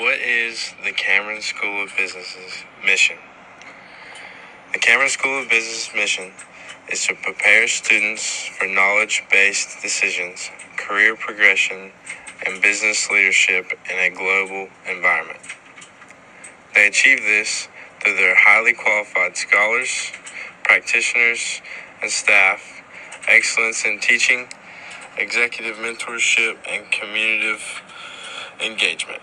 What is the Cameron School of Business's mission? The Cameron School of Business mission is to prepare students for knowledge-based decisions, career progression, and business leadership in a global environment. They achieve this through their highly qualified scholars, practitioners, and staff, excellence in teaching, executive mentorship, and community engagement.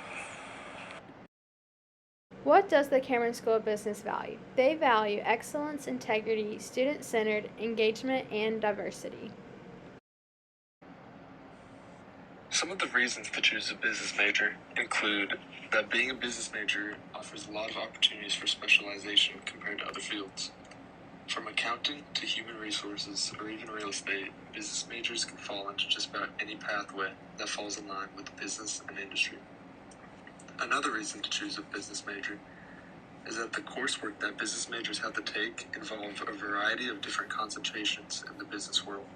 What does the Cameron School of Business value? They value excellence, integrity, student-centered engagement, and diversity. Some of the reasons to choose a business major include that being a business major offers a lot of opportunities for specialization compared to other fields. From accounting to human resources or even real estate, business majors can fall into just about any pathway that falls in line with business and industry. Another reason to choose a business major is that the coursework that business majors have to take involve a variety of different concentrations in the business world.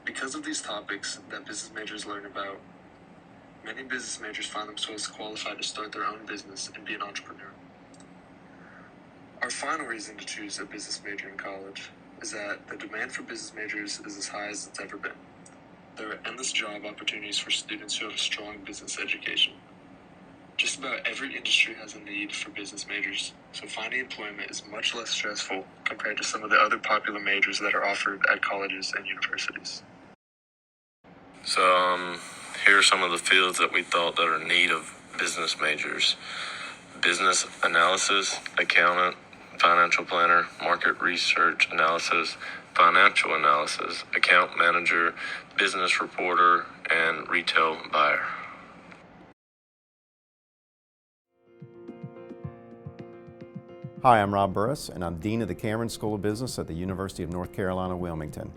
Because of these topics that business majors learn about, many business majors find themselves qualified to start their own business and be an entrepreneur. Our final reason to choose a business major in college is that the demand for business majors is as high as it's ever been. There are endless job opportunities for students who have a strong business education. Just about every industry has a need for business majors, so finding employment is much less stressful compared to some of the other popular majors that are offered at colleges and universities. So, here are some of the fields that we thought that are in need of business majors. Business analysis, accountant, financial planner, market research analysis, financial analysis, account manager, business reporter, and retail buyer. Hi, I'm Rob Burris, and I'm Dean of the Cameron School of Business at the University of North Carolina, Wilmington.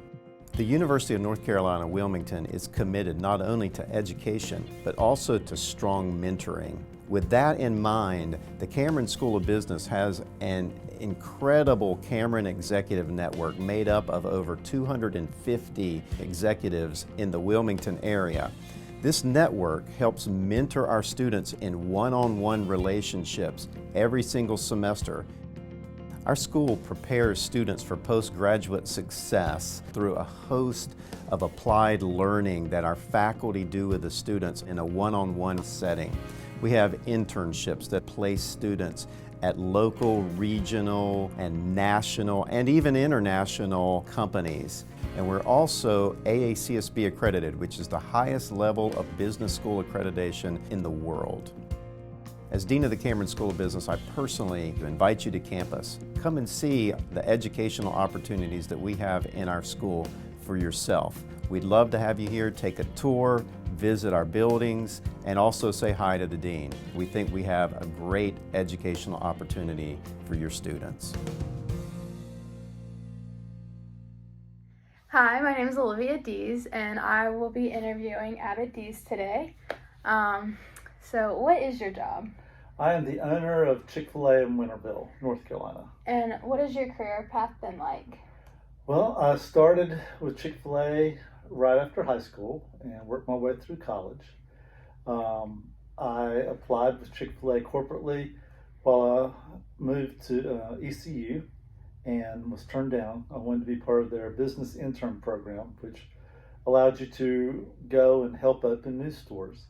The University of North Carolina, Wilmington is committed not only to education, but also to strong mentoring. With that in mind, the Cameron School of Business has an incredible Cameron Executive Network made up of over 250 executives in the Wilmington area. This network helps mentor our students in one-on-one relationships every single semester. Our school prepares students for postgraduate success through a host of applied learning that our faculty do with the students in a one-on-one setting. We have internships that place students at local, regional, and national, and even international companies. And we're also AACSB accredited, which is the highest level of business school accreditation in the world. As Dean of the Cameron School of Business, I personally invite you to campus. Come and see the educational opportunities that we have in our school for yourself. We'd love to have you here, take a tour, visit our buildings, and also say hi to the Dean. We think we have a great educational opportunity for your students. Hi, my name is Olivia Dees, and I will be interviewing Abbott Dees today. So what is your job? I am the owner of Chick-fil-A in Winterville, North Carolina. And what has your career path been like? Well, I started with Chick-fil-A right after high school and worked my way through college. I applied with Chick-fil-A corporately while I moved to ECU and was turned down. I wanted to be part of their business intern program, which allowed you to go and help open new stores.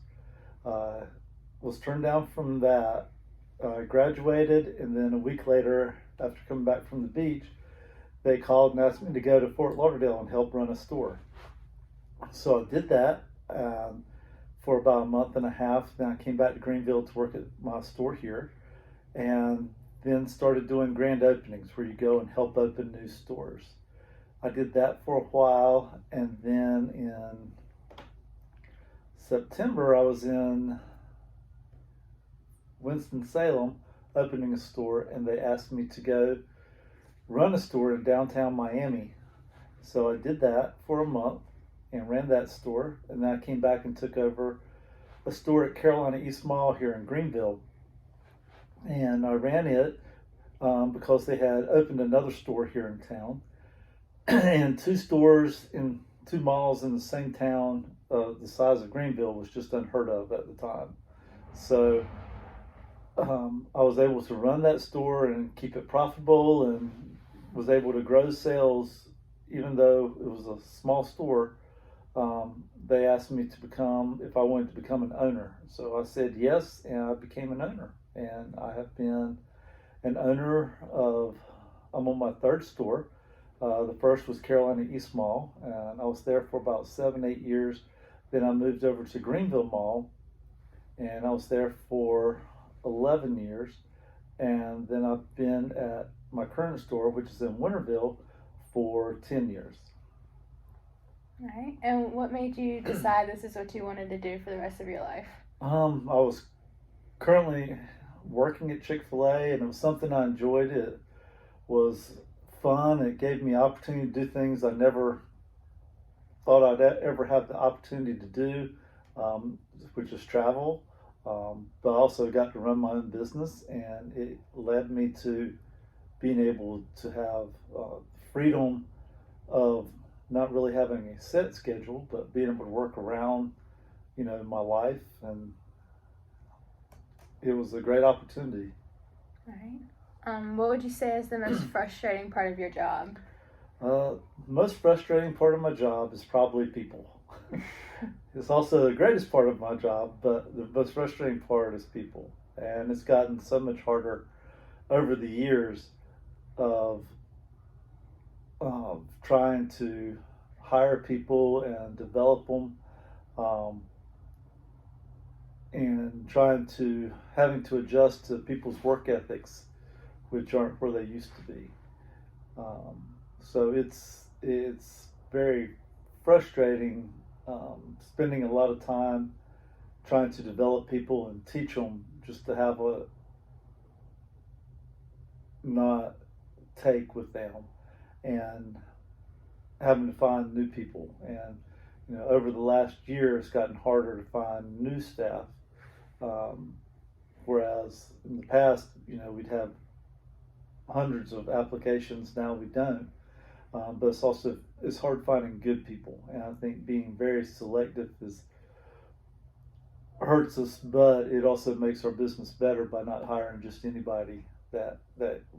Was turned down from that, graduated, and then a week later, after coming back from the beach, they called and asked me to go to Fort Lauderdale and help run a store. So I did that for about a month and a half. Then I came back to Greenville to work at my store here, and then started doing grand openings where you go and help open new stores. I did that for a while, and then in September I was in Winston-Salem opening a store, and they asked me to go run a store in downtown Miami. So I did that for a month and ran that store, and then I came back and took over a store at Carolina East Mall here in Greenville. And I ran it because they had opened another store here in town. And two stores in two malls in the same town the size of Greenville was just unheard of at the time. So I was able to run that store and keep it profitable, and was able to grow sales, even though it was a small store. They asked me to become, if I wanted to become an owner. So I said yes, and I became an owner. And I have been an owner of, I'm on my third store. The first was Carolina East Mall, and I was there for about 7, 8 years. Then I moved over to Greenville Mall, and I was there for 11 years. And then I've been at my current store, which is in Winterville, for 10 years. All right. And what made you decide this is what you wanted to do for the rest of your life? I was currently working at Chick-fil-A, and it was something I enjoyed. It was fun. It gave me opportunity to do things I never thought I'd ever have the opportunity to do, which is travel. But I also got to run my own business, and it led me to being able to have freedom of not really having a set schedule, but being able to work around, my life, and it was a great opportunity. All right. What would you say is the most frustrating part of your job? Most frustrating part of my job is probably people. It's also the greatest part of my job, but the most frustrating part is people. And it's gotten so much harder over the years of trying to hire people and develop them, and having to adjust to people's work ethics, which aren't where they used to be. So it's very frustrating, spending a lot of time trying to develop people and teach them, just to have a not take with them, and having to find new people. And over the last year, it's gotten harder to find new staff. Whereas in the past, we'd have hundreds of applications. Now we don't. But it's hard finding good people, and I think being very selective hurts us, but it also makes our business better by not hiring just anybody that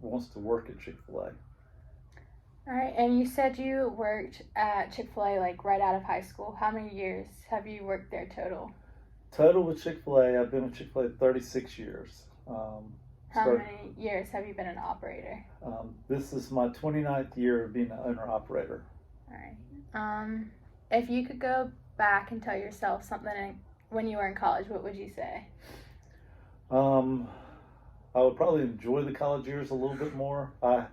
wants to work at Chick-fil-A. All right, and you said you worked at Chick-fil-A like right out of high school. How many years have you worked there total? Total with Chick-fil-A, I've been with Chick-fil-A 36 years. How many years have you been an operator? This is my 29th year of being an owner-operator. All right. If you could go back and tell yourself something when you were in college, what would you say? I would probably enjoy the college years a little bit more. I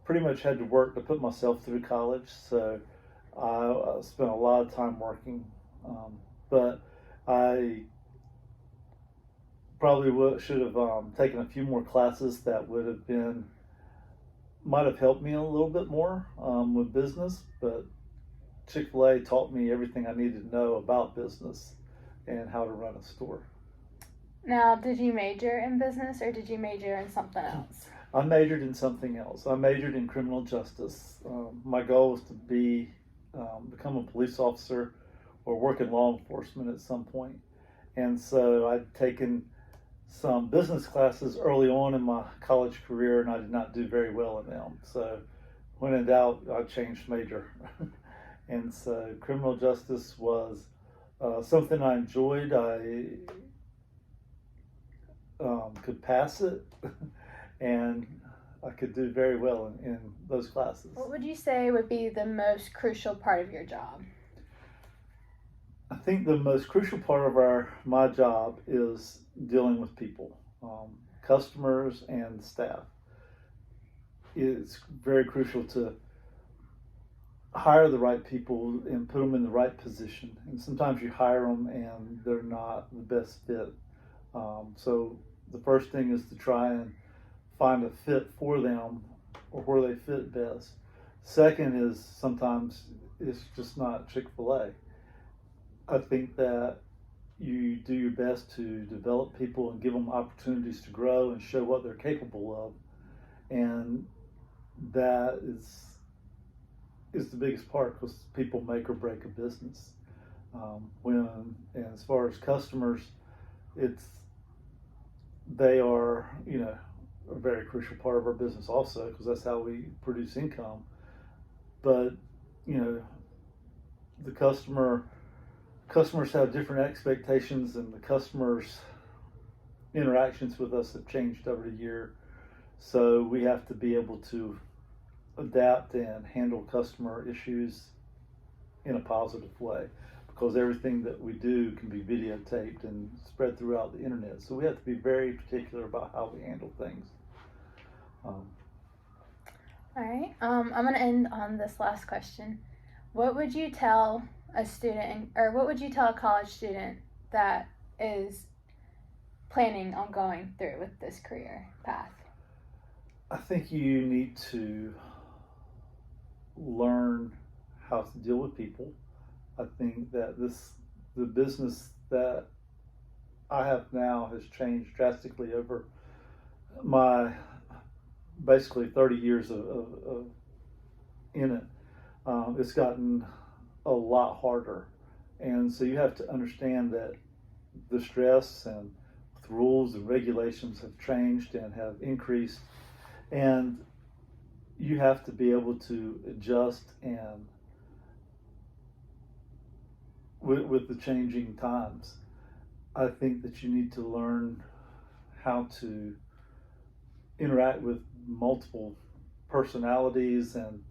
pretty much had to work to put myself through college, so I spent a lot of time working. But I probably should have taken a few more classes that might have helped me a little bit more with business. But Chick-fil-A taught me everything I needed to know about business and how to run a store. Now, did you major in business or did you major in something else? I majored in something else. I majored in criminal justice. My goal was to become a police officer or work in law enforcement at some point. And so I'd taken some business classes early on in my college career, and I did not do very well in them. So when in doubt, I changed major. And so criminal justice was something I enjoyed. I could pass it, and I could do very well in those classes. What would you say would be the most crucial part of your job? I think the most crucial part of my job is dealing with people, customers and staff. It's very crucial to hire the right people and put them in the right position. And sometimes you hire them and they're not the best fit. So the first thing is to try and find a fit for them, or where they fit best. Second is sometimes it's just not Chick-fil-A. I think that you do your best to develop people and give them opportunities to grow and show what they're capable of. And that is the biggest part, because people make or break a business. And as far as customers, it's they are, a very crucial part of our business also, because that's how we produce income. But, the customers have different expectations, and the customers' interactions with us have changed over the year. So we have to be able to adapt and handle customer issues in a positive way, because everything that we do can be videotaped and spread throughout the internet. So we have to be very particular about how we handle things. All right. I'm going to end on this last question. What would you tell a student, or what would you tell a college student that is planning on going through with this career path? I think you need to learn how to deal with people. I think that the business that I have now has changed drastically over my basically 30 years of in it. It's gotten a lot harder, and so you have to understand that the stress and the rules and regulations have changed and have increased, and you have to be able to adjust and with the changing times. I think that you need to learn how to interact with multiple personalities and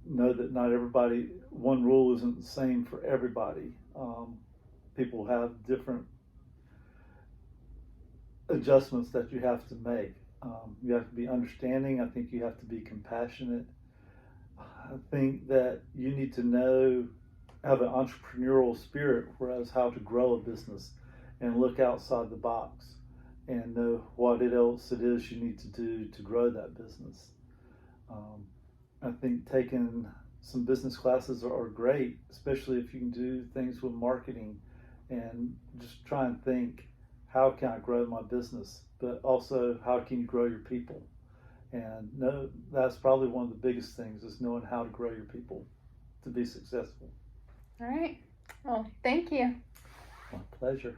know that not everybody, one rule isn't the same for everybody. People have different adjustments that you have to make. You have to be understanding. I think you have to be compassionate. I think that you need to have an entrepreneurial spirit, whereas how to grow a business and look outside the box and know what else it is you need to do to grow that business. I think taking some business classes are great, especially if you can do things with marketing and just try and think, how can I grow my business? But also, how can you grow your people? And that's probably one of the biggest things, is knowing how to grow your people to be successful. All right. Well, thank you. My pleasure.